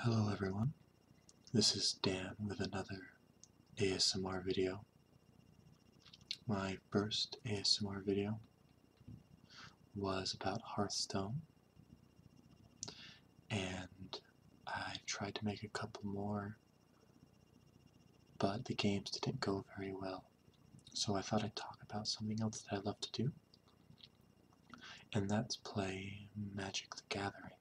Hello everyone, this is Dan with another ASMR video. My first ASMR video was about Hearthstone, and I tried to make a couple more, but the games didn't go very well. So I thought I'd talk about something else that I love to do, and that's play Magic the Gathering.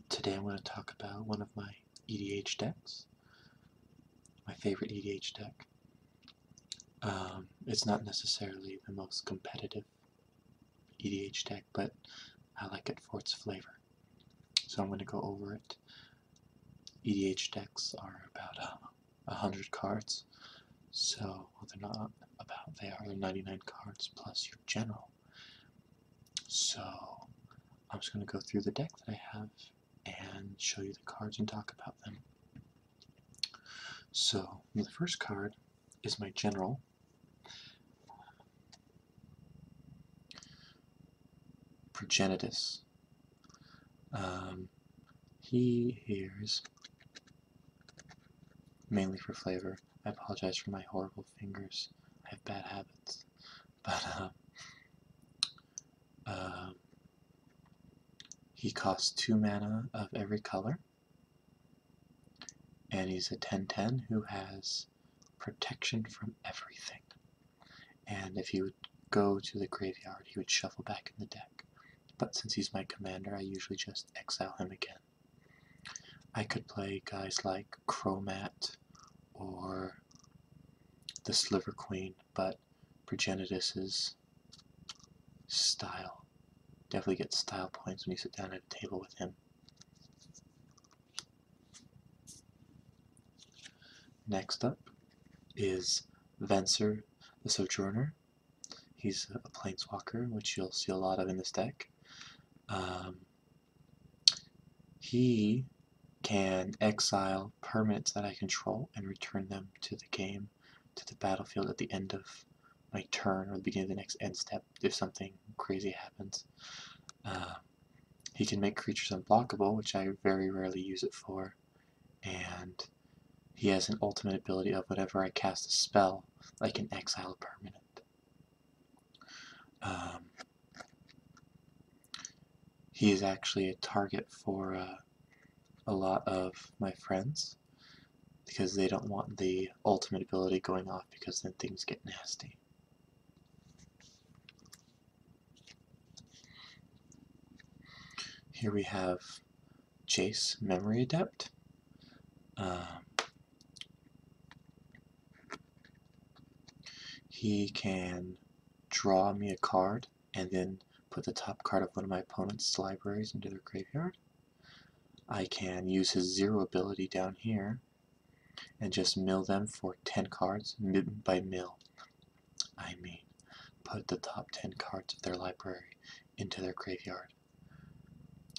Today I'm going to talk about one of my EDH decks, my favorite EDH deck. It's not necessarily the most competitive EDH deck, but I like it for its flavor. So I'm going to go over it. EDH decks are about 100 cards, so well, they're not about, they are 99 cards plus your general. So I'm just going to go through the deck that I have and show you the cards and talk about them. So the first card is my general. Progenitus. He hears mainly for flavor. I apologize for my horrible fingers. I have bad habits. But he costs 2 mana of every color, and he's a 10/10 who has protection from everything. And if he would go to the graveyard, he would shuffle back in the deck. But since he's my commander, I usually just exile him again. I could play guys like Chromat or the Sliver Queen, but Progenitus's style. Definitely get style points when you sit down at a table with him. Next up is Venser the Sojourner. He's a planeswalker, which you'll see a lot of in this deck. He can exile permanents that I control and return them to the game, to the battlefield at the end of my turn or the beginning of the next end step if something crazy happens. He can make creatures unblockable, which I very rarely use it for, and he has an ultimate ability of whenever I cast a spell, I can exile a permanent. He is actually a target for a lot of my friends because they don't want the ultimate ability going off because then things get nasty. Here we have Jace, Memory Adept. He can draw me a card and then put the top card of one of my opponent's libraries into their graveyard. I can use his 0 ability down here and just mill them for 10 cards. By mill, I mean put the top 10 cards of their library into their graveyard.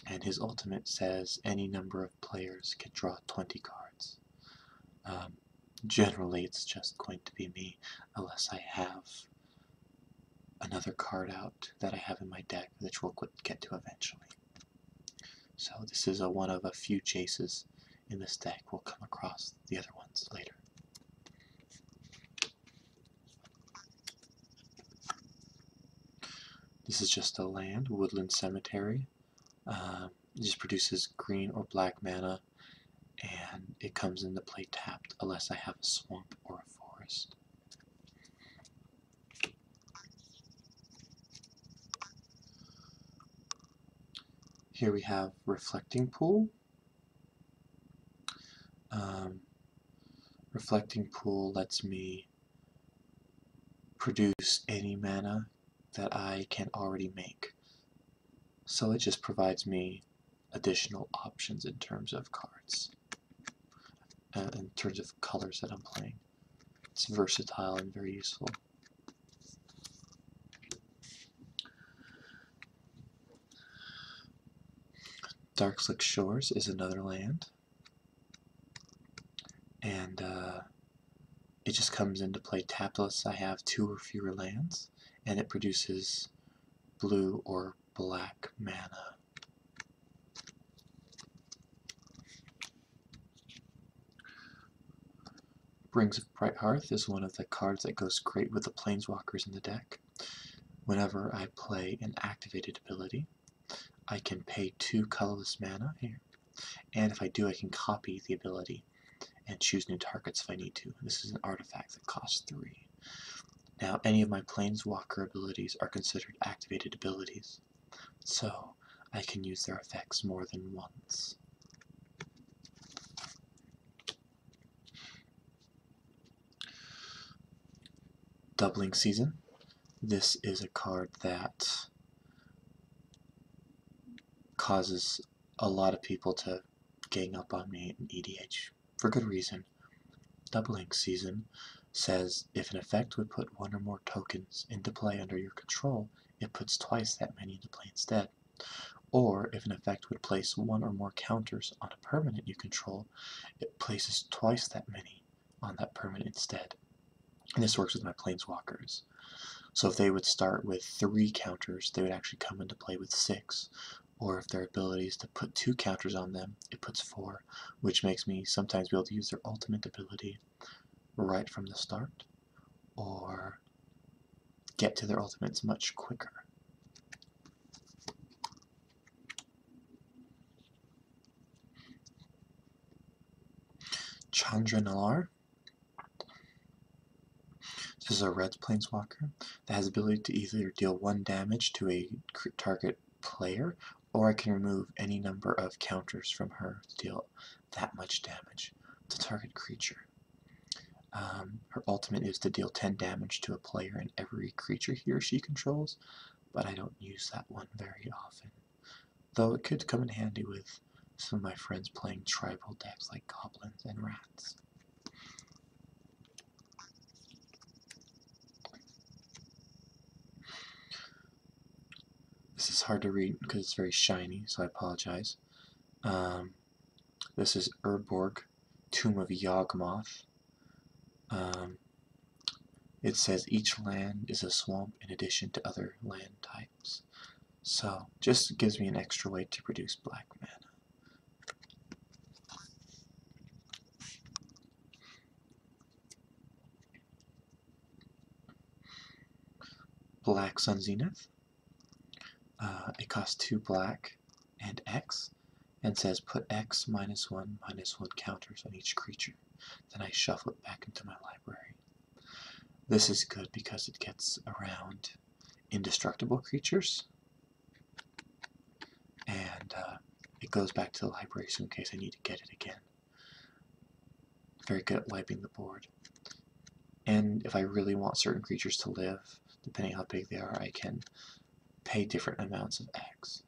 And his ultimate says any number of players can draw 20 cards. Generally it's just going to be me, unless I have another card out that I have in my deck, which we'll get to eventually. So this is one of a few Jaces in this deck. We'll come across the other ones later. This is just a land, Woodland Cemetery. It just produces green or black mana, and it comes into play tapped unless I have a swamp or a forest. Here we have Reflecting Pool. Reflecting Pool lets me produce any mana that I can already make. So it just provides me additional options in terms of cards, in terms of colors that I'm playing. It's versatile and very useful. Darkslick Shores is another land, and it just comes into play tapless. I have 2 or fewer lands, and it produces blue or black mana. Rings of Bright Hearth is one of the cards that goes great with the Planeswalkers in the deck. Whenever I play an activated ability, I can pay 2 colorless mana here, and if I do, I can copy the ability and choose new targets if I need to. This is an artifact that costs 3. Now, any of my Planeswalker abilities are considered activated abilities, so I can use their effects more than once. Doubling Season. This is a card that causes a lot of people to gang up on me in EDH, for good reason. Doubling Season says if an effect would put 1 or more tokens into play under your control, it puts twice that many into play instead. Or if an effect would place 1 or more counters on a permanent you control, it places twice that many on that permanent instead. And this works with my Planeswalkers. So if they would start with 3 counters, they would actually come into play with 6. Or if their ability is to put 2 counters on them, it puts 4, which makes me sometimes be able to use their ultimate ability right from the start, or get to their ultimates much quicker. Chandra Nalar. This is a red Planeswalker that has the ability to either deal 1 damage to a target player, or I can remove any number of counters from her to deal that much damage to target creature. Her ultimate is to deal 10 damage to a player and every creature he or she controls, but I don't use that one very often. Though it could come in handy with some of my friends playing tribal decks like goblins and rats. This is hard to read because it's very shiny, so I apologize. This is Urborg, Tomb of Yawgmoth. It says each land is a swamp in addition to other land types. So, just gives me an extra way to produce black mana. Black Sun Zenith. It costs 2 black and X, and says put X -1/-1 counters on each creature. Then I shuffle it back into my library. This is good because it gets around indestructible creatures, and it goes back to the library so in case I need to get it again. Very good at wiping the board. And if I really want certain creatures to live, depending how big they are, I can pay different amounts of X.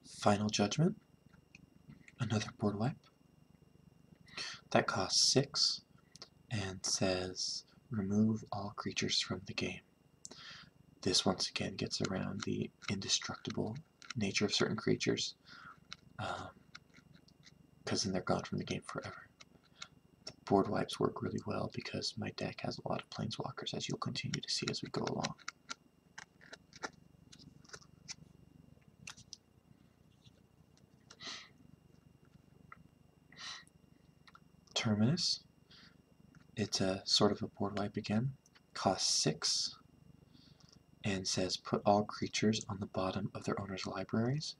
Final Judgment, another board wipe. That costs 6 and says remove all creatures from the game. This once again gets around the indestructible nature of certain creatures, because then they're gone from the game forever. The board wipes work really well because my deck has a lot of Planeswalkers, as you'll continue to see as we go along. Terminus. It's a sort of a board wipe again. Costs 6 and says put all creatures on the bottom of their owner's libraries.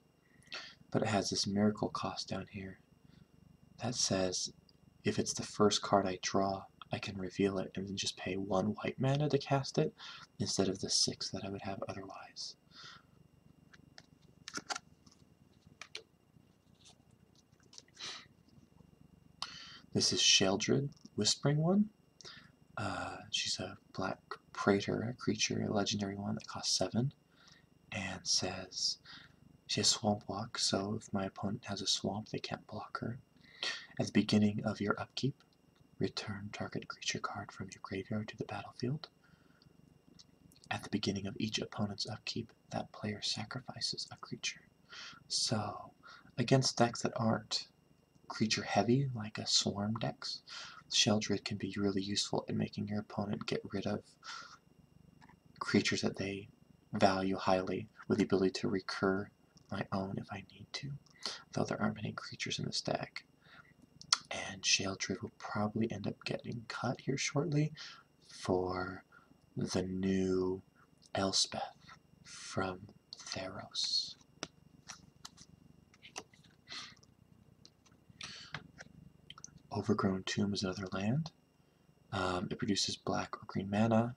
But it has this miracle cost down here that says if it's the first card I draw, I can reveal it and then just pay 1 white mana to cast it instead of the 6 that I would have otherwise. This is Sheldred, Whispering One. She's a black praetor, a creature, a legendary one that costs 7, and says she has Swamp Walk, so if my opponent has a swamp, they can't block her. At the beginning of your upkeep, return target creature card from your graveyard to the battlefield. At the beginning of each opponent's upkeep, that player sacrifices a creature. So, against decks that aren't creature heavy, like a Swarm decks, Sheldred can be really useful in making your opponent get rid of creatures that they value highly with the ability to recur my own if I need to, though there aren't many creatures in this deck. And Sheoldred will probably end up getting cut here shortly for the new Elspeth from Theros. Overgrown Tomb is another land. It produces black or green mana,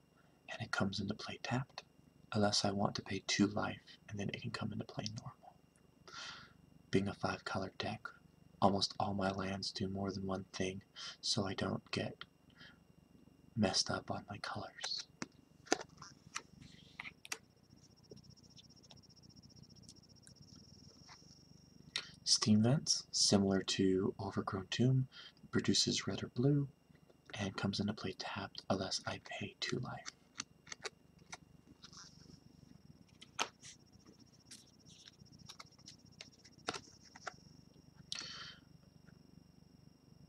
and it comes into play tapped, unless I want to pay 2 life, and then it can come into play normal. Being a 5-color deck, almost all my lands do more than one thing, so I don't get messed up on my colors. Steam Vents, similar to Overgrown Tomb, produces red or blue, and comes into play tapped unless I pay 2 life.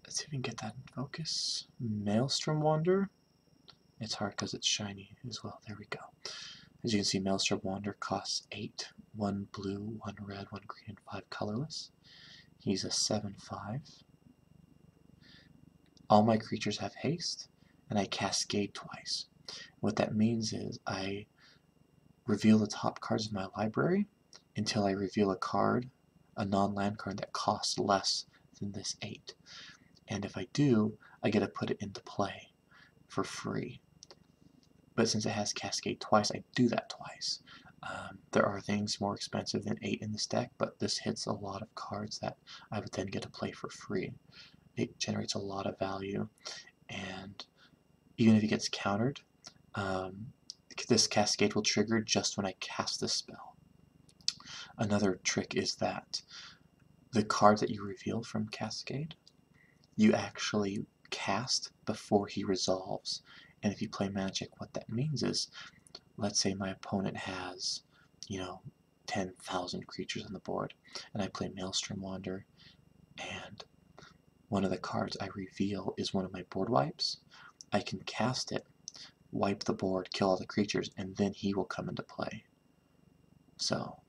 Let's see if we can get that in focus. Maelstrom Wander. It's hard because it's shiny as well. There we go. As you can see, Maelstrom Wander costs 8. 1 blue, 1 red, 1 green, and 5 colorless. He's a 7/5. All my creatures have haste, and I cascade twice. What that means is I reveal the top cards of my library until I reveal a card, a non-land card that costs less than this 8. And if I do, I get to put it into play for free. But since it has Cascade twice, I do that twice. There are things more expensive than 8 in this deck, but this hits a lot of cards that I would then get to play for free. It generates a lot of value, and even if it gets countered, this Cascade will trigger just when I cast this spell. Another trick is that the cards that you reveal from Cascade, you actually cast before he resolves. And if you play Magic, what that means is, let's say my opponent has, 10,000 creatures on the board, and I play Maelstrom Wander, and one of the cards I reveal is one of my board wipes. I can cast it, wipe the board, kill all the creatures, and then he will come into play. So,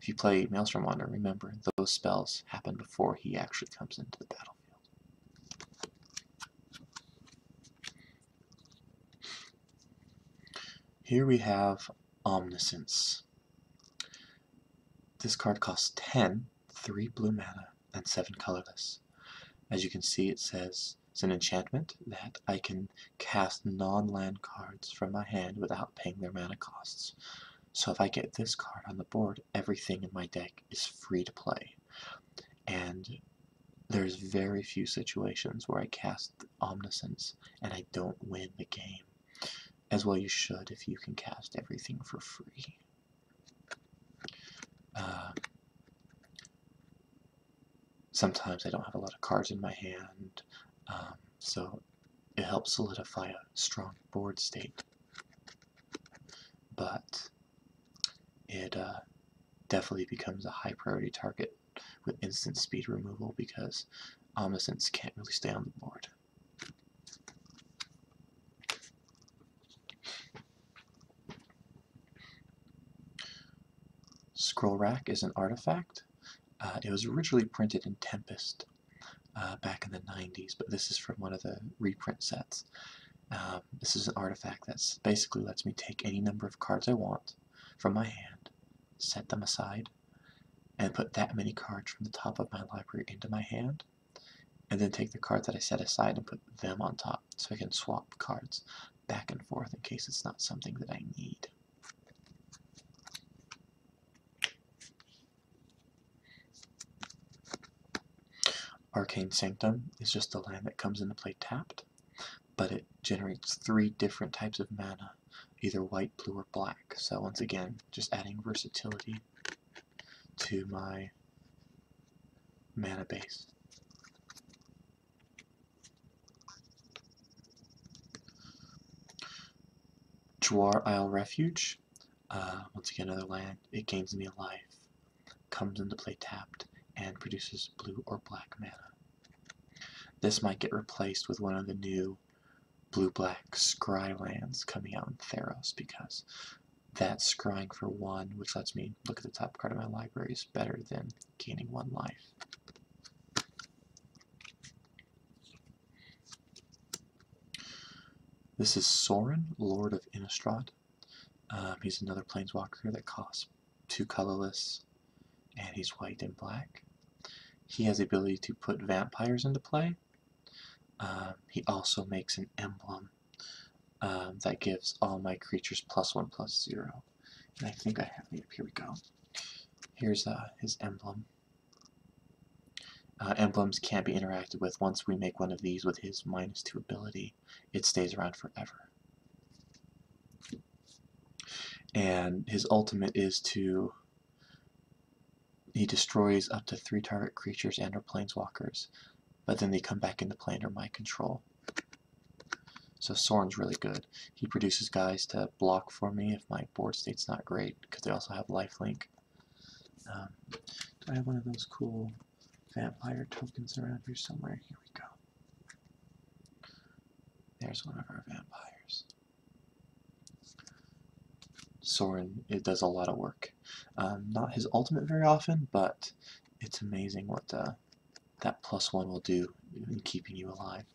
if you play Maelstrom Wander, remember, those spells happen before he actually comes into the battlefield. Here we have Omniscience. This card costs 10, 3 blue mana, and 7 colorless. As you can see, it says it's an enchantment that I can cast non-land cards from my hand without paying their mana costs. So if I get this card on the board, everything in my deck is free to play. And there's very few situations where I cast Omniscience and I don't win the game. As well you should if you can cast everything for free. Sometimes I don't have a lot of cards in my hand, so it helps solidify a strong board state. But it definitely becomes a high priority target with instant speed removal because Omniscience can't really stay on the board. Scroll Rack is an artifact. It was originally printed in Tempest back in the 90s, but this is from one of the reprint sets. This is an artifact that basically lets me take any number of cards I want from my hand, set them aside, and put that many cards from the top of my library into my hand, and then take the cards that I set aside and put them on top, so I can swap cards back and forth in case it's not something that I need. Arcane Sanctum is just a land that comes into play tapped, but it generates 3 different types of mana, either white, blue, or black. So once again, just adding versatility to my mana base. Jwar Isle Refuge, once again another land, it gains me a life, comes into play tapped, and produces blue or black mana. This might get replaced with one of the new blue-black scry lands coming out in Theros because that scrying for 1, which lets me look at the top card of my library, is better than gaining 1 life. This is Sorin, Lord of Innistrad. He's another planeswalker that costs 2 colorless, and he's white and black. He has the ability to put vampires into play. He also makes an emblem that gives all my creatures +1/+0. And I think I have it. Here we go. Here's his emblem. Emblems can't be interacted with. Once we make one of these with his -2 ability, it stays around forever. And his ultimate is to... he destroys up to 3 target creatures and or planeswalkers, but then they come back into play under my control. So Sorin's really good. He produces guys to block for me if my board state's not great, because they also have lifelink. Do I have one of those cool vampire tokens around here somewhere? Here we go. There's one of our vampires. Sorin, it does a lot of work. Not his ultimate very often, but it's amazing what that +1 will do in keeping you alive.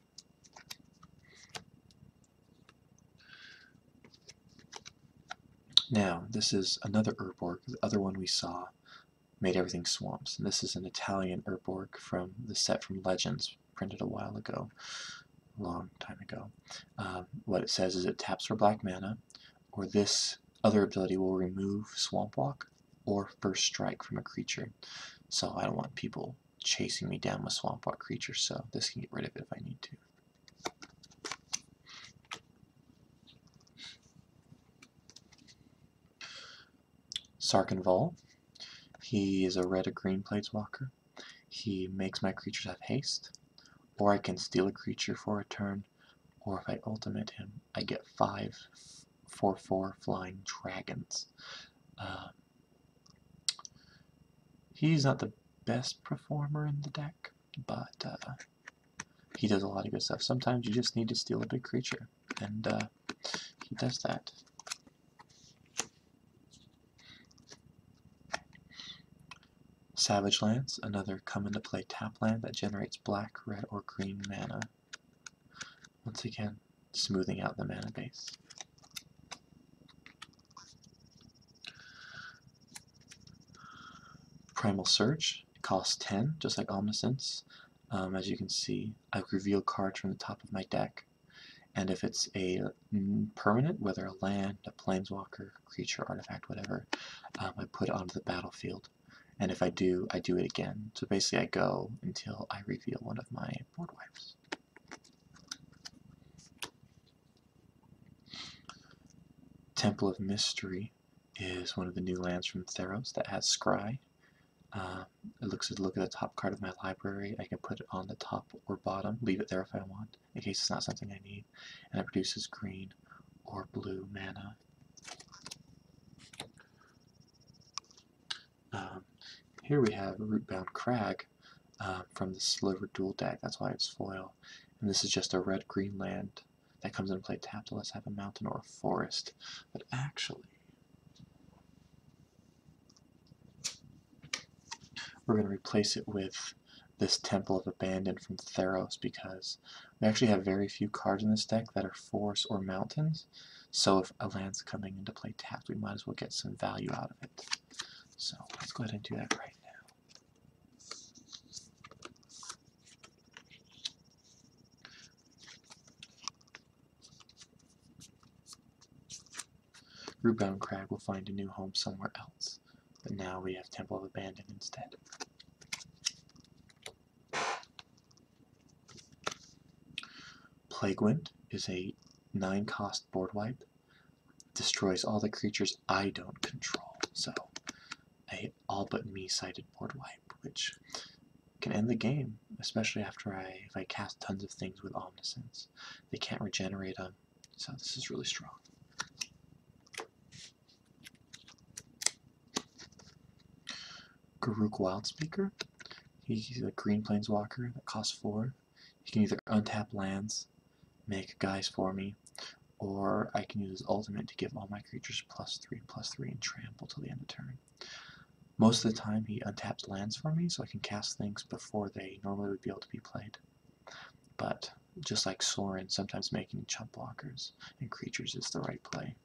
Now, this is another Urborg. The other one we saw made everything swamps. And this is an Italian Urborg from the set from Legends, printed a while ago, a long time ago. What it says is it taps for black mana, or this other ability will remove Swamp Walk or First Strike from a creature. So I don't want people chasing me down with Swamp Walk creatures, so this can get rid of it if I need to. Sarkhanval. He is a red or green planeswalker. He makes my creatures have haste, or I can steal a creature for a turn, or if I ultimate him, I get 5 4/4 flying dragons. He's not the best performer in the deck, but he does a lot of good stuff. Sometimes you just need to steal a big creature, and he does that. Savage Lands, another come into play tap land that generates black, red, or green mana. Once again, smoothing out the mana base. Primal Surge, it costs 10, just like Omniscience. As you can see, I reveal cards from the top of my deck, and if it's a permanent, whether a land, a planeswalker, creature, artifact, whatever, I put it onto the battlefield. And if I do it again. So basically I go until I reveal one of my board wipes. Temple of Mystery is one of the new lands from Theros that has Scry. It looks at the top card of my library. I can put it on the top or bottom, leave it there if I want, in case it's not something I need. And it produces green or blue mana. Here we have Rootbound Crag from the Sliver Dual deck. That's why it's foil. And this is just a red-green land that comes into play tapped. Let's have a mountain or a forest. But actually, we're going to replace it with this Temple of Abandon from Theros, because we actually have very few cards in this deck that are forests or mountains. So if a land's coming into play tapped, we might as well get some value out of it. So let's go ahead and do that right now. Rootbound Crag will find a new home somewhere else, but now we have Temple of Abandon instead. Plaguewind is a 9-cost board wipe. Destroys all the creatures I don't control. So a all but me sided board wipe, which can end the game, especially after if I cast tons of things with Omniscience. They can't regenerate them, so this is really strong. Garruk Wildspeaker. He's a green planeswalker that costs 4. He can either untap lands, make guys for me, or I can use his ultimate to give all my creatures +3/+3 and trample till the end of turn. Most of the time he untaps lands for me, so I can cast things before they normally would be able to be played. But just like Sorin, sometimes making chump blockers and creatures is the right play.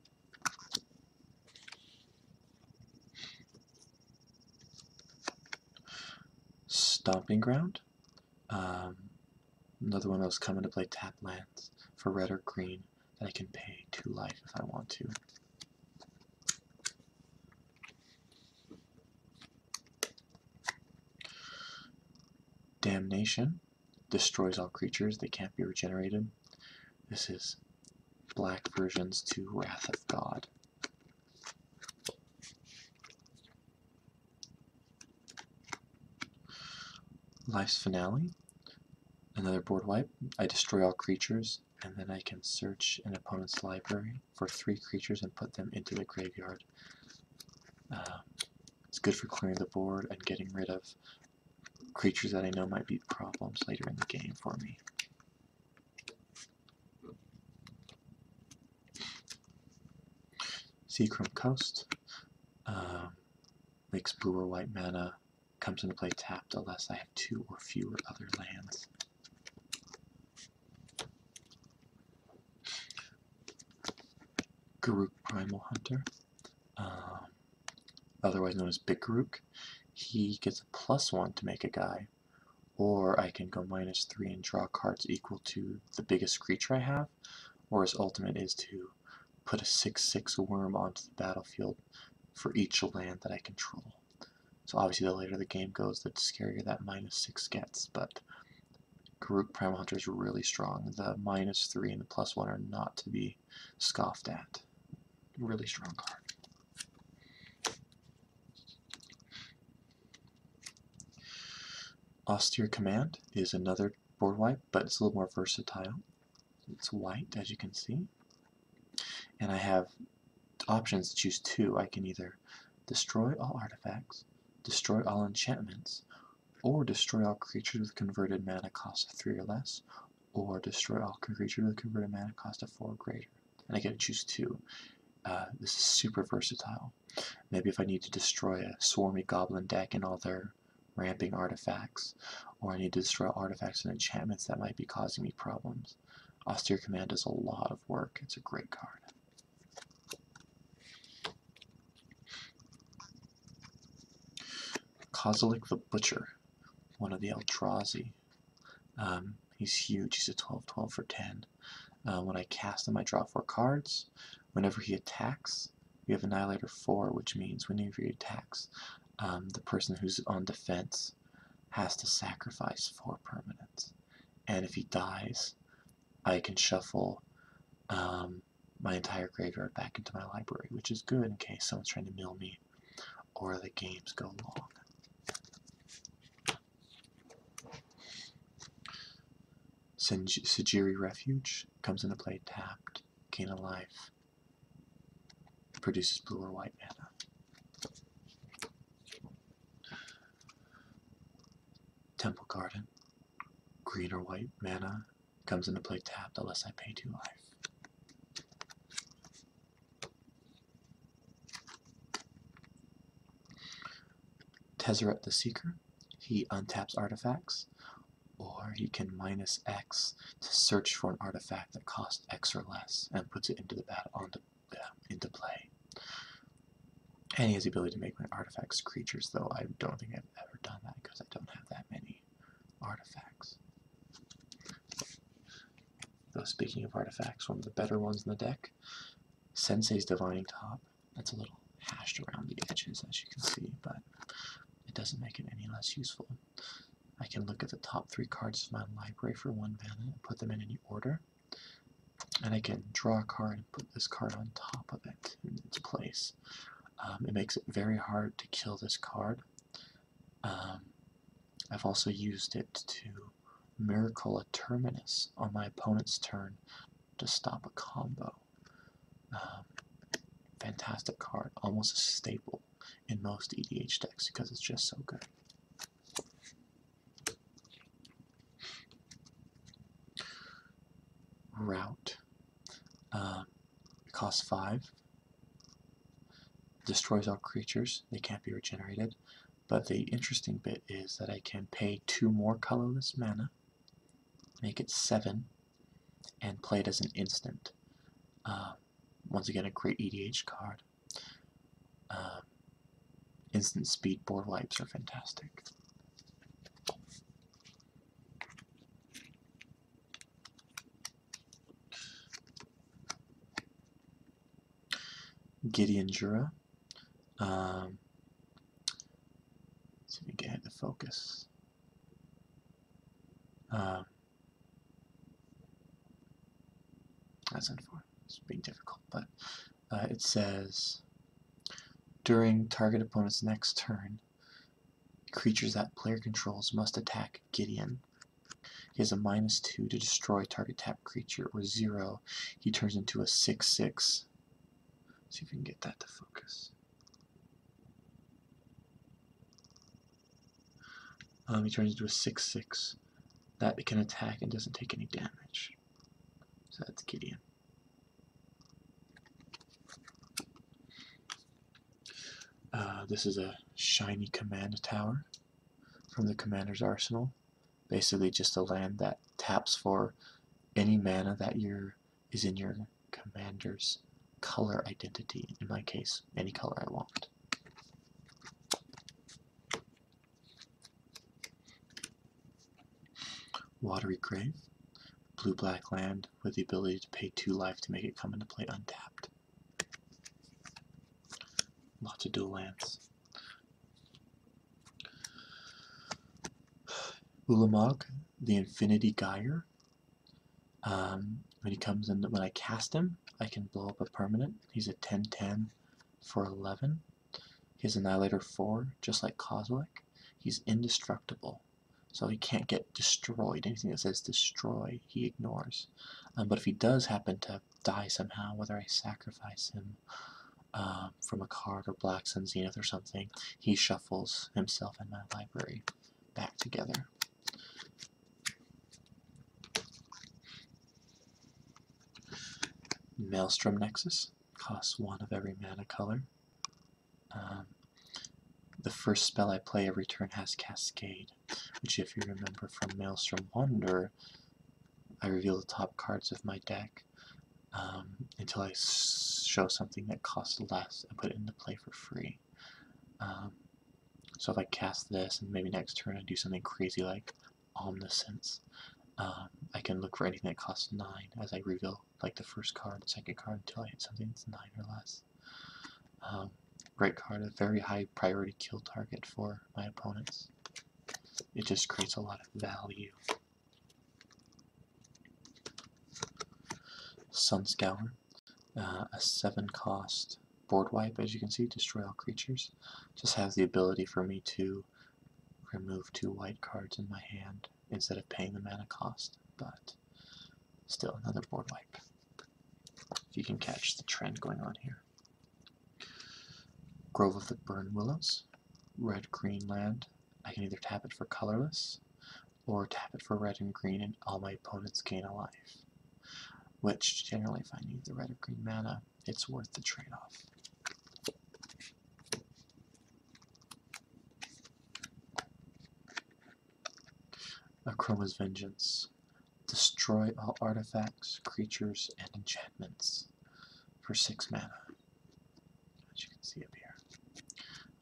Stomping Ground. Another one of those come into play tap lands for red or green that I can pay 2 life if I want to. Damnation destroys all creatures, they can't be regenerated. This is black versions to Wrath of God. Life's Finale, another board wipe. I destroy all creatures, and then I can search an opponent's library for 3 creatures and put them into the graveyard. It's good for clearing the board and getting rid of creatures that I know might be problems later in the game for me. Seacrum Coast makes blue or white mana, comes into play tapped unless I have 2 or fewer other lands. Garruk Primal Hunter, otherwise known as Big Garruk. He gets a +1 to make a guy, or I can go -3 and draw cards equal to the biggest creature I have, or his ultimate is to put a 6/6 worm onto the battlefield for each land that I control. So obviously the later the game goes, the scarier that -6 gets, but Garruk Primal Hunter is really strong. The -3 and the +1 are not to be scoffed at. Really strong card. Austere Command is another board wipe, but it's a little more versatile. It's white, as you can see. And I have options to choose 2. I can either destroy all artifacts, destroy all enchantments, or destroy all creatures with converted mana cost of 3 or less, or destroy all creatures with converted mana cost of 4 or greater. And I get to choose 2. This is super versatile. Maybe if I need to destroy a swarmy goblin deck and all their ramping artifacts, or I need to destroy artifacts and enchantments that might be causing me problems. Austere Command does a lot of work. It's a great card. Kozilek the Butcher, one of the Eldrazi. He's huge. He's a 12/12 for 10. When I cast him, I draw 4 cards. Whenever he attacks, we have Annihilator 4, which means whenever he attacks, the person who's on defense has to sacrifice 4 permanents. And if he dies, I can shuffle my entire graveyard back into my library, which is good in case someone's trying to mill me or the games go long. Sejiri Refuge comes into play tapped, gain a life, produces blue or white mana. Temple Garden, green or white mana, comes into play tapped unless I pay 2 life. Tezzeret the Seeker, he untaps artifacts, or he can -X to search for an artifact that costs X or less and puts it into the into play. And he has the ability to make my artifacts creatures, though I don't think I've ever done that because I don't have that many artifacts. Though speaking of artifacts, one of the better ones in the deck, Sensei's Divining Top. That's a little hashed around the edges, as you can see, but it doesn't make it any less useful. I can look at the top 3 cards of my library for 1 mana and put them in any order. And I can draw a card and put this card on top of it in its place. It makes it very hard to kill this card. I've also used it to Miracle a Terminus on my opponent's turn to stop a combo. Fantastic card, almost a staple in most EDH decks because it's just so good. Route. Costs 5. Destroys all creatures. They can't be regenerated. But the interesting bit is that I can pay 2 more colorless mana, make it 7, and play it as an instant. Once again, a great EDH card. Instant speed board wipes are fantastic. Gideon Jura. Let's see if we can get the focus. That's unfortunate. It's being difficult, but it says during target opponent's next turn, creatures that player controls must attack Gideon. He has a -2 to destroy target tap creature, or 0. He turns into a 6/6. See if we can get that to focus. He turns into a 6/6 that it can attack and doesn't take any damage. So that's Gideon. This is a shiny command tower from the commander's arsenal. Basically just a land that taps for any mana that is in your commander's color identity. In my case, any color I want. Watery Grave. Blue-black land with the ability to pay 2 life to make it come into play untapped. Lots of dual lands. Ulamog, the Infinity Gyre. When he comes in, when I cast him, I can blow up a permanent. He's a 10/10 for 11. He has Annihilator 4, just like Kozilek. He's indestructible, so he can't get destroyed. Anything that says destroy, he ignores. But if he does happen to die somehow, whether I sacrifice him from a card or Black Sun Zenith or something, he shuffles himself and my library back together. Maelstrom Nexus costs 1 of every mana color. The first spell I play every turn has Cascade, which, if you remember from Maelstrom Wonder, I reveal the top cards of my deck until I show something that costs less and put it into play for free. So if I cast this and maybe next turn I do something crazy like Omniscience, I can look for anything that costs 9 as I reveal like the first card, second card, until I hit something that's 9 or less. Great card, a very high priority kill target for my opponents. It just creates a lot of value. Sunscour, a 7 cost board wipe, as you can see, destroy all creatures. Just has the ability for me to remove 2 white cards in my hand instead of paying the mana cost, but still another board wipe. If you can catch the trend going on here. Grove of the Burned Willows, red-green land. I can either tap it for colorless or tap it for red and green and all my opponents gain a life. Which generally, if I need the red or green mana, it's worth the trade-off. Akroma's Vengeance. Destroy all artifacts, creatures, and enchantments for 6 mana, as you can see up here.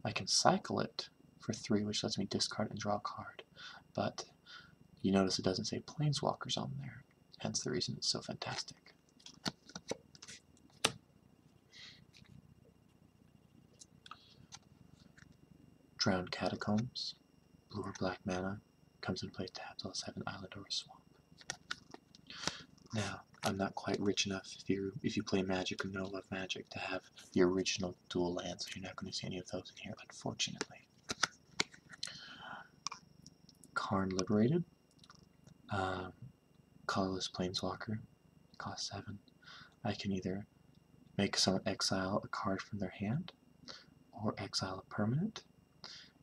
I can cycle it for 3, which lets me discard and draw a card, but you notice it doesn't say Planeswalkers on there, hence the reason it's so fantastic. Drowned Catacombs, blue or black mana, comes into play tapped unless I have an island or a swamp. Now, I'm not quite rich enough if you play Magic or know of Magic to have the original dual lands, so you're not going to see any of those in here, unfortunately. Karn Liberated, colorless Planeswalker, cost 7. I can either make someone exile a card from their hand, or exile a permanent,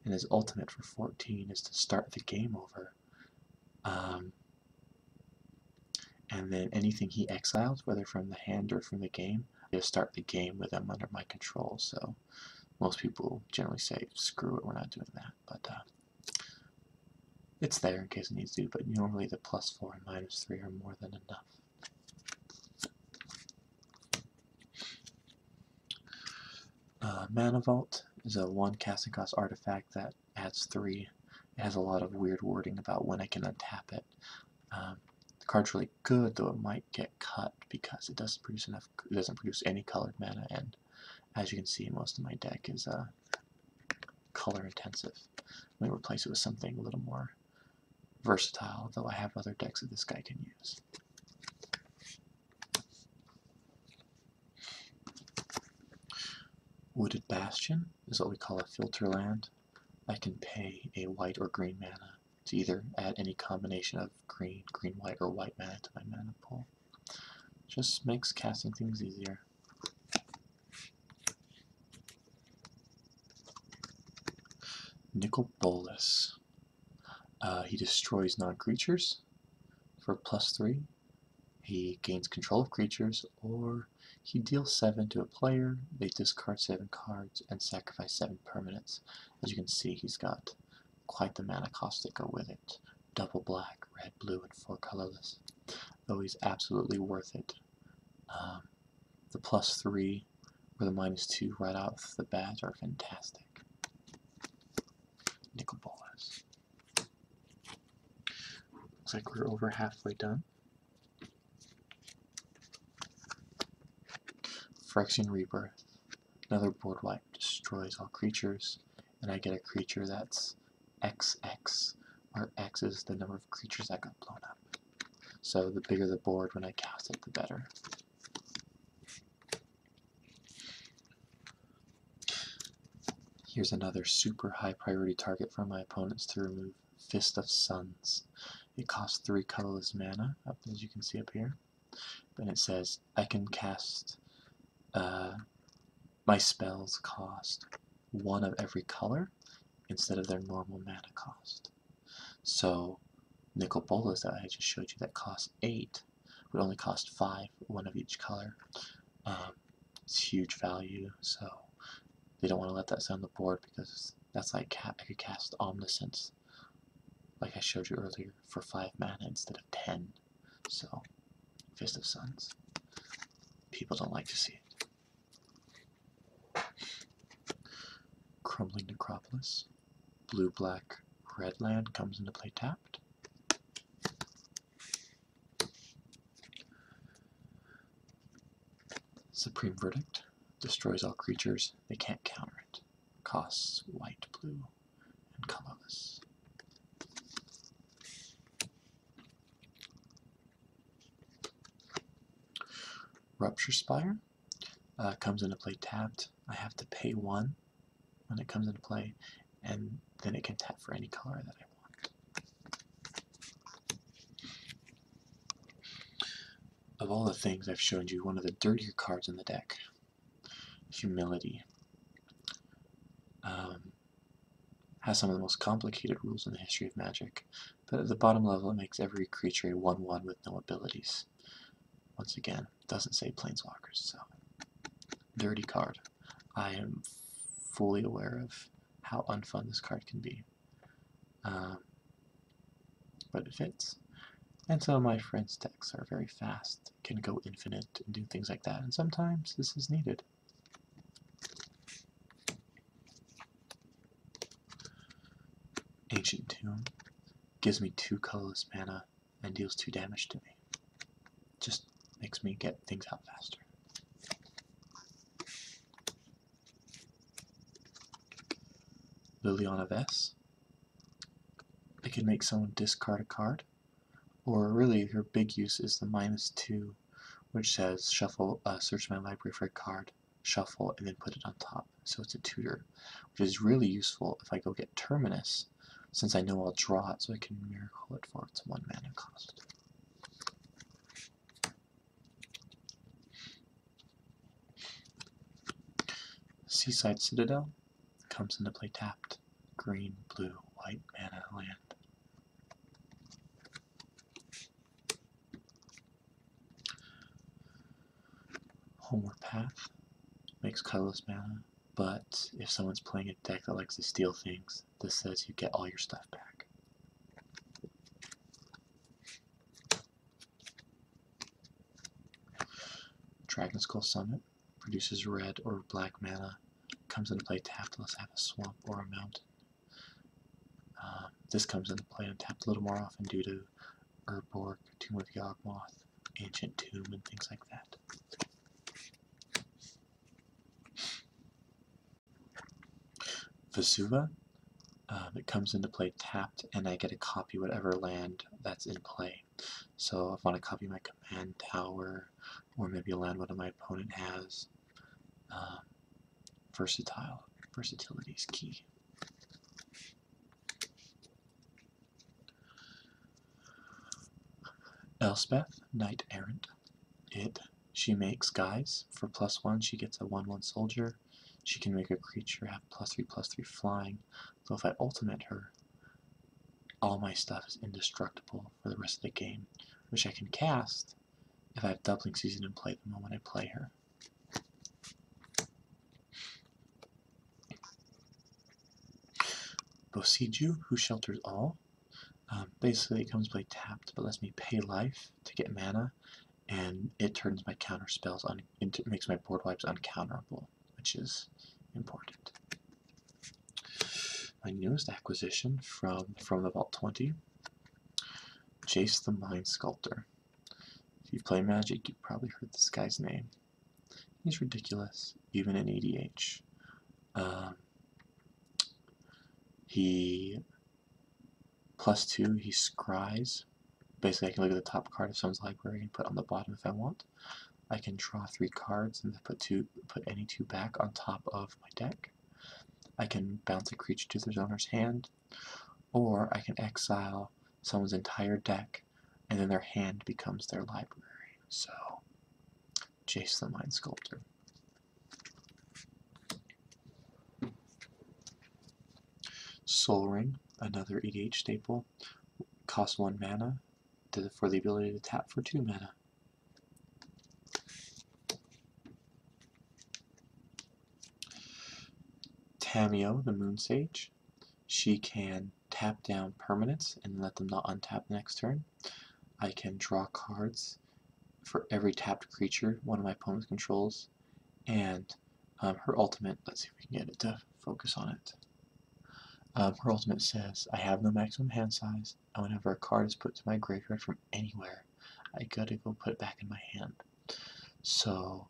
and his ultimate for 14 is to start the game over. And then anything he exiles, whether from the hand or from the game, to start the game with them under my control, so most people generally say, screw it, we're not doing that, but it's there in case it needs to, but normally the +4 and -3 are more than enough. Mana Vault is a 1 casting cost artifact that adds 3. It has a lot of weird wording about when I can untap it. The card's really good, though it might get cut because it doesn't produce enough. It doesn't produce any colored mana, and as you can see, most of my deck is color intensive. Let me replace it with something a little more versatile, though I have other decks that this guy can use. Wooded Bastion is what we call a filter land. I can pay a white or green mana to either add any combination of green, green-white, or white mana to my mana pool. Just makes casting things easier. Nicol Bolas. He destroys non-creatures for +3. He gains control of creatures, or he deals 7 to a player, they discard 7 cards, and sacrifice 7 permanents. As you can see, he's got quite the mana cost that go with it. Double black, red, blue, and 4 colorless. Though he's absolutely worth it. The +3 or the -2 right off the bat are fantastic. Nicol Bolas. Looks like we're over halfway done. Phyrexian Rebirth. Another board wipe. Destroys all creatures, and I get a creature that's XX, where X is the number of creatures that got blown up. So the bigger the board when I cast it, the better. Here's another super high priority target for my opponents to remove. Fist of Suns. It costs 3 colorless mana, as you can see up here. And it says I can cast, my spells cost 1 of every color instead of their normal mana cost. So Nicol Bolas that I just showed you that costs 8 would only cost 5, 1 of each color. It's huge value, so they don't want to let that sit on the board because that's like I could cast Omniscience, like I showed you earlier, for 5 mana instead of 10. So, Fist of Suns. People don't like to see it. Crumbling Necropolis. Blue, black, red land comes into play tapped. Supreme Verdict. Destroys all creatures. They can't counter it. Costs white, blue, and colorless. Rupture Spire comes into play tapped. I have to pay 1 when it comes into play, and then it can tap for any color that I want. Of all the things I've shown you, one of the dirtier cards in the deck, Humility, has some of the most complicated rules in the history of Magic, but at the bottom level it makes every creature a 1/1 with no abilities. Once again, doesn't say Planeswalkers, so dirty card. I am fully aware of how unfun this card can be, but it fits. And some of my friends' decks are very fast, can go infinite and do things like that, and sometimes this is needed. Ancient Tomb gives me 2 colorless mana and deals 2 damage to me. Just makes me get things out faster. Liliana Vess. It can make someone discard a card, or really her big use is the -2, which says shuffle, search my library for a card, shuffle, and then put it on top. So it's a tutor, which is really useful if I go get Terminus, since I know I'll draw it, so I can miracle it for its 1 mana cost. Seaside Citadel comes into play tapped. Green, blue, white mana land. Homeward Path makes colorless mana, but if someone's playing a deck that likes to steal things, this says you get all your stuff back. Dragon Skull Summit produces red or black mana, comes into play tapped unless I have a swamp or a mountain. This comes into play untapped a little more often due to Urborg, Tomb of Yawgmoth, Ancient Tomb, and things like that. Vesuva, it comes into play tapped, and I get to copy whatever land that's in play. So if I want to copy my command tower, or maybe a land one of my opponent has, versatility is key. Elspeth, Knight Errant. She makes guys. For +1, she gets a 1/1 soldier. She can make a creature have +3/+3 flying. So if I ultimate her, all my stuff is indestructible for the rest of the game, which I can cast if I have Doubling Season in play the moment I play her. Bosiju, Who Shelters All. Basically, it comes to play tapped, but lets me pay life to get mana, and it turns my counter spells makes my board wipes uncounterable, which is important. My newest acquisition from the Vault 20, Jace the Mind Sculptor. If you play Magic, you've probably heard this guy's name. He's ridiculous, even in EDH. He +2, he scries. Basically, I can look at the top card of someone's library and put on the bottom if I want. I can draw 3 cards and put any 2 back on top of my deck. I can bounce a creature to their owner's hand, or I can exile someone's entire deck, and then their hand becomes their library. So, Jace the Mind Sculptor. Soul Ring, another EDH staple, costs 1 mana for the ability to tap for 2 mana. Tamio, the Moon Sage. She can tap down permanents and let them not untap the next turn. I can draw cards for every tapped creature one of my opponents controls, and her ultimate, let's see if we can get it to focus on it. Her ultimate says, I have no maximum hand size, and whenever a card is put to my graveyard from anywhere, I gotta go put it back in my hand. So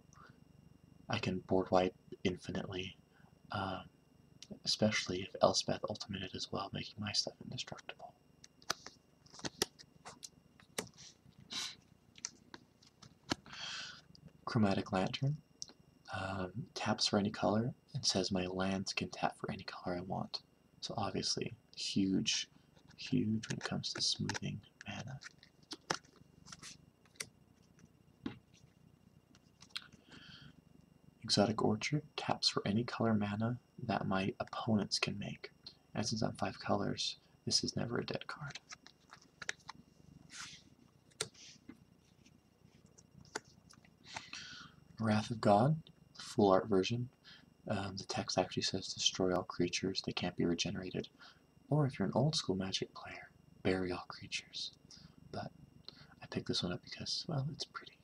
I can board wipe infinitely, especially if Elspeth ultimated as well, making my stuff indestructible. Chromatic Lantern. Taps for any color and says my lands can tap for any color I want. So obviously, huge when it comes to smoothing mana. Exotic Orchard taps for any color mana that my opponents can make. And since I'm 5 colors, this is never a dead card. Wrath of God, full art version. The text actually says destroy all creatures, they can't be regenerated. Or if you're an old school Magic player, bury all creatures. But I picked this one up because, well, it's pretty.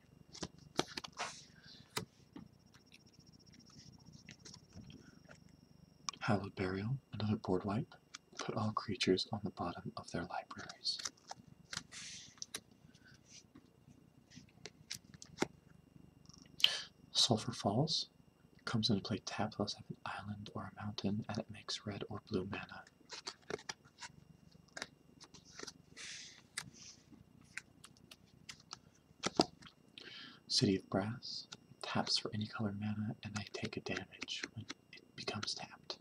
Hallowed Burial, another board wipe. Put all creatures on the bottom of their libraries. Sulphur Falls comes into play tapped unless I have an island or a mountain, and it makes red or blue mana. City of Brass taps for any color mana, and I take a damage when it becomes tapped.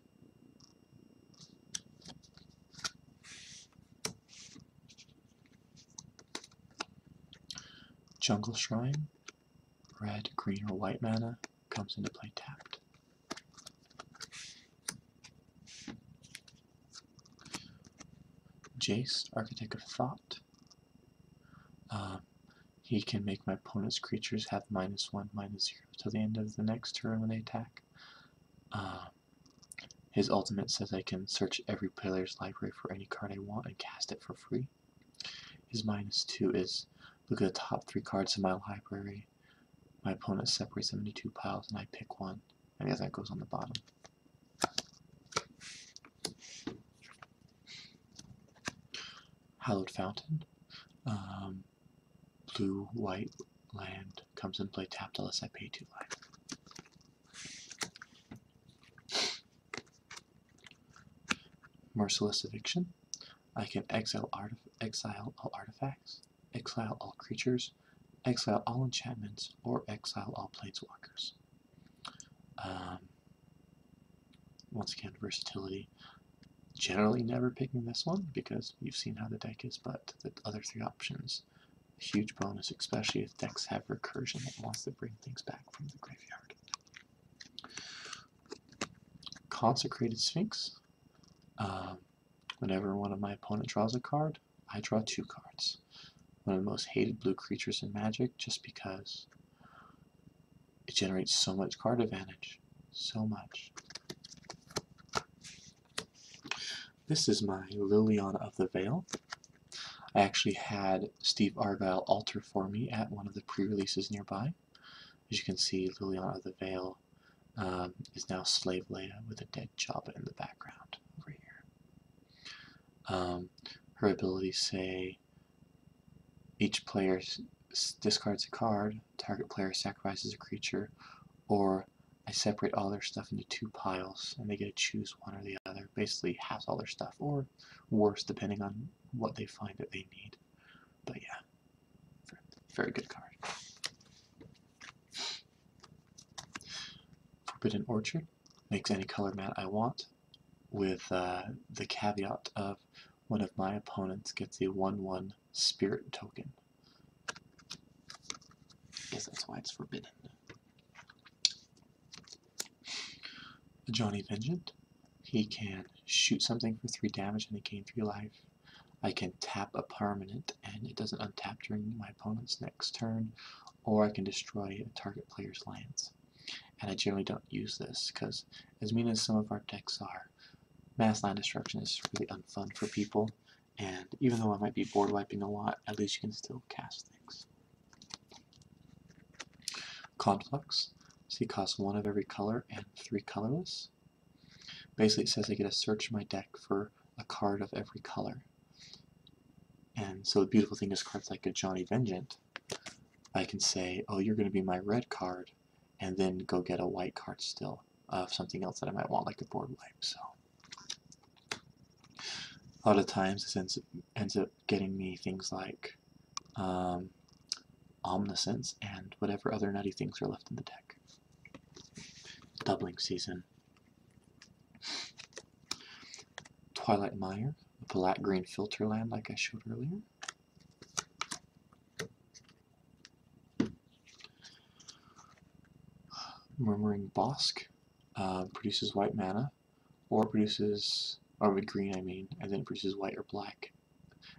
Jungle Shrine, red, green, or white mana, comes into play tapped. Jace, Architect of Thought. he can make my opponent's creatures have -1, -0 till the end of the next turn when they attack. His ultimate says I can search every player's library for any card I want and cast it for free. His -2 is look at the top 3 cards in my library. My opponent separates them into 2 piles and I pick one, and the other goes on the bottom. Hallowed Fountain. Blue, white land comes in play tapped unless I pay 2 life. Merciless Eviction. I can exile all artifacts, exile all creatures, exile all enchantments, or exile all planeswalkers. Once again, versatility. Generally never picking this one because you've seen how the deck is, but the other 3 options, huge bonus, especially if decks have recursion that wants to bring things back from the graveyard. Consecrated Sphinx. Whenever one of my opponent draws a card, I draw 2 cards. One of the most hated blue creatures in Magic just because it generates so much card advantage. So much. This is my Liliana of the Veil. I actually had Steve Argyle alter for me at one of the pre-releases nearby. As you can see, Liliana of the Veil is now Slave Leia with a dead Jabba in the background over here. Her abilities say each player discards a card, target player sacrifices a creature, or I separate all their stuff into 2 piles and they get to choose one or the other. Basically halves all their stuff, or worse depending on what they find that they need. But yeah, very good card. Forbidden Orchard makes any color mat I want, with the caveat of one of my opponents gets a 1/1 spirit token. I guess that's why it's forbidden. Johnny Vengeant. He can shoot something for 3 damage and they gain 3 life. I can tap a permanent and it doesn't untap during my opponent's next turn, or I can destroy a target player's lands. And I generally don't use this because, as mean as some of our decks are, mass land destruction is really unfun for people, and even though I might be board wiping a lot, at least you can still cast things. Conflux. So he costs 1 of every color and 3 colorless. Basically it says I get to search my deck for a card of every color. And so the beautiful thing is cards like a Johnny Vengeant, I can say, oh, you're going to be my red card, and then go get a white card still of something else that I might want, like a board wipe. So a lot of times this ends up getting me things like Omniscience and whatever other nutty things are left in the deck. Doubling Season. Twilight Mire, a black-green filter land like I showed earlier. Murmuring Bosk produces white mana, or with green I mean, and then it produces white or black,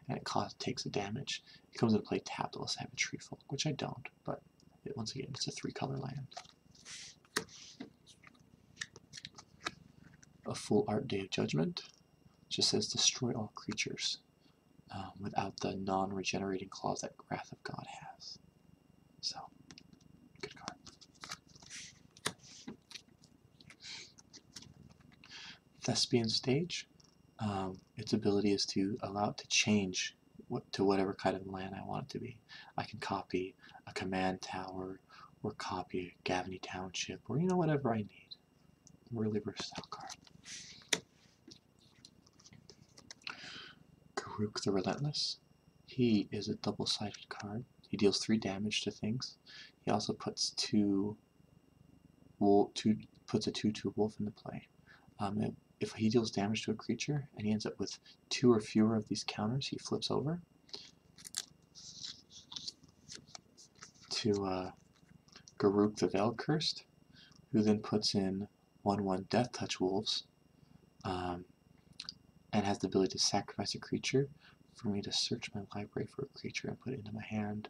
and it takes a damage. It comes into play tapped unless I have a Tree Folk, which I don't, but once again, it's a 3-color land. A Full Art Day of Judgment just says destroy all creatures without the non-regenerating clause that Wrath of God has. So, good card. Thespian Stage. Its ability is to allow it to change to whatever kind of land I want it to be. I can copy a command tower, or copy a Gavany Township, or whatever I need. Really versatile card. Karuk the Relentless. He is a double-sided card. He deals 3 damage to things. He also puts a 2/2 wolf into play. If he deals damage to a creature and he ends up with 2 or fewer of these counters, he flips over to Garruk the Veil Cursed, who then puts in 1/1 Death Touch Wolves, and has the ability to sacrifice a creature for me to search my library for a creature and put it into my hand,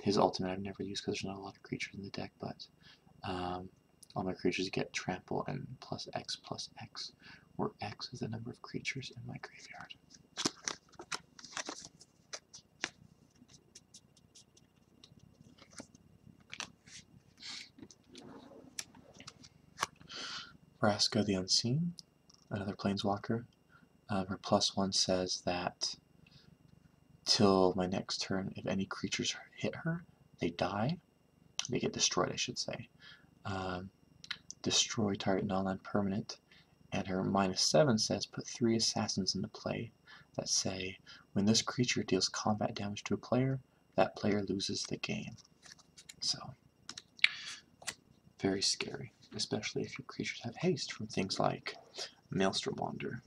his ultimate I've never used because there's not a lot of creatures in the deck, but all my creatures get trample and plus X, where X is the number of creatures in my graveyard. Vraska the Unseen, another Planeswalker. Her +1 says that till my next turn, if any creatures hit her, they die. They get destroyed, I should say. Destroy target non-land permanent. And her -7 says put 3 assassins into play that say when this creature deals combat damage to a player, that player loses the game. So, very scary, especially if your creatures have haste from things like Maelstrom Wander.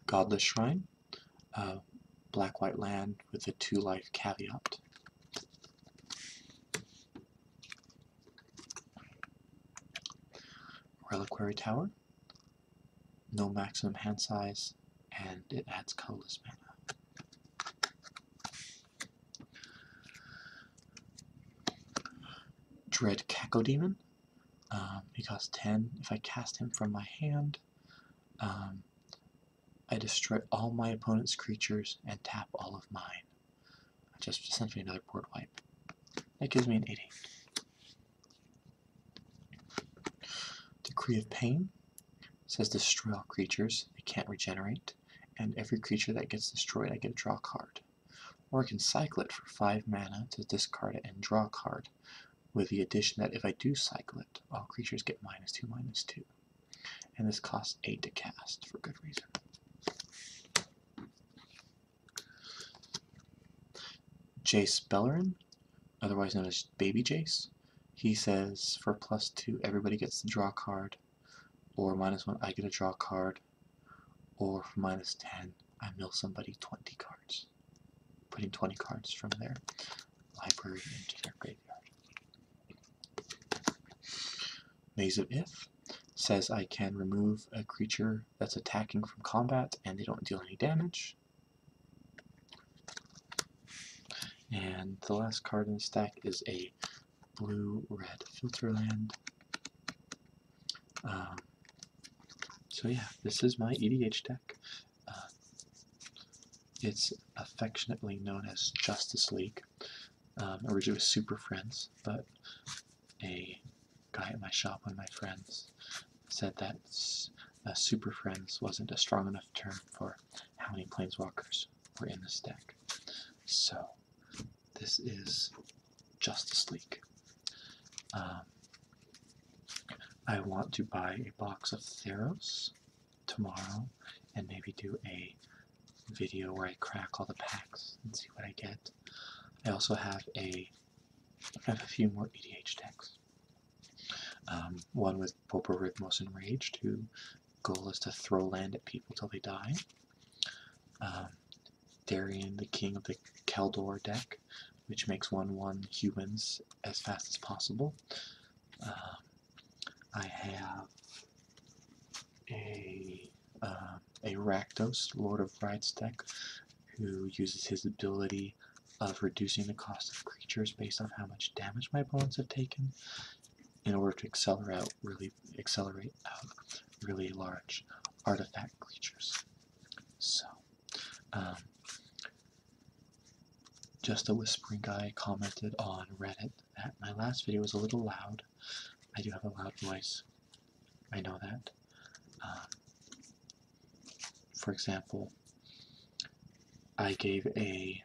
Godless Shrine, black-white land with a 2-life caveat. Reliquary Tower, no maximum hand size, and it adds colorless mana. Dread Cacodemon, he costs 10. If I cast him from my hand, I destroy all my opponent's creatures and tap all of mine. Just essentially another board wipe. That gives me an 8/8. Decree of Pain says destroy all creatures, they can't regenerate, and every creature that gets destroyed I get to draw a card. Or I can cycle it for 5 mana to discard it and draw a card, with the addition that if I do cycle it, all creatures get -2/-2. And this costs 8 to cast, for good reason. Jace Beleren, otherwise known as Baby Jace. He says for +2, everybody gets to draw a card, or -1, I get to draw a card, or for -10, I mill somebody 20 cards, putting 20 cards from their library into their graveyard. Maze of Ith says I can remove a creature that's attacking from combat and they don't deal any damage. And the last card in the stack is a blue-red filter land. So yeah, this is my EDH deck. It's affectionately known as Justice League. Originally was Super Friends, but a guy at my shop, one of my friends, said that Super Friends wasn't a strong enough term for how many Planeswalkers were in this deck. So this is Justice League. I want to buy a box of Theros tomorrow and maybe do a video where I crack all the packs and see what I get. I also have a few more EDH decks. One with Poporhythmos Enraged, whose goal is to throw land at people till they die. Darien, the King of the Keldor deck, which makes 1/1 humans as fast as possible. I have a Rakdos, Lord of Rides deck, who uses his ability of reducing the cost of creatures based on how much damage my opponents have taken in order to accelerate out really large artifact creatures. So, Just a Whispering Guy commented on Reddit that my last video was a little loud. I do have a loud voice. I know that. For example, I gave a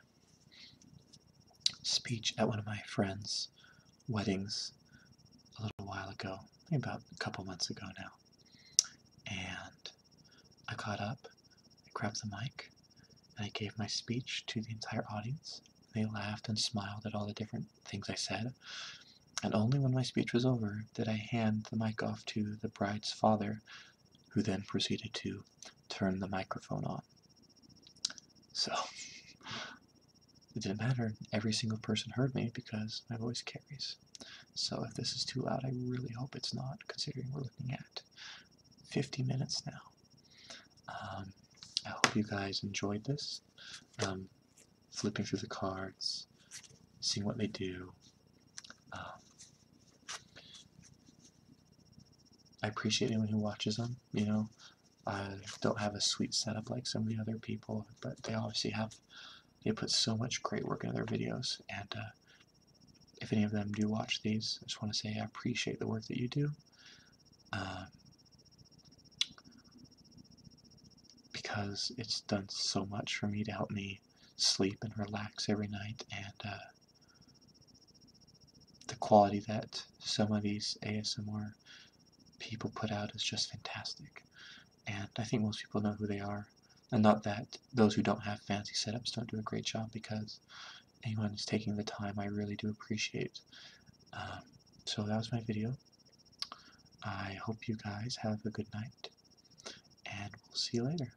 speech at one of my friends' weddings a little while ago, maybe about a couple months ago now. And I got up, I grabbed the mic, and I gave my speech to the entire audience. They laughed and smiled at all the different things I said. And only when my speech was over did I hand the mic off to the bride's father, who then proceeded to turn the microphone on. So, it didn't matter. Every single person heard me because my voice carries. So if this is too loud, I really hope it's not, considering we're looking at 50 minutes now. I hope you guys enjoyed this. Flipping through the cards, seeing what they do. I appreciate anyone who watches them, you know. I don't have a sweet setup like some of the other people, but they obviously they put so much great work into their videos, and if any of them do watch these, I just want to say I appreciate the work that you do, because it's done so much for me to help me sleep and relax every night, and the quality that some of these ASMR people put out is just fantastic, and I think most people know who they are. And not that those who don't have fancy setups don't do a great job, because anyone who's taking the time, I really do appreciate. So that was my video. I hope you guys have a good night, and we'll see you later.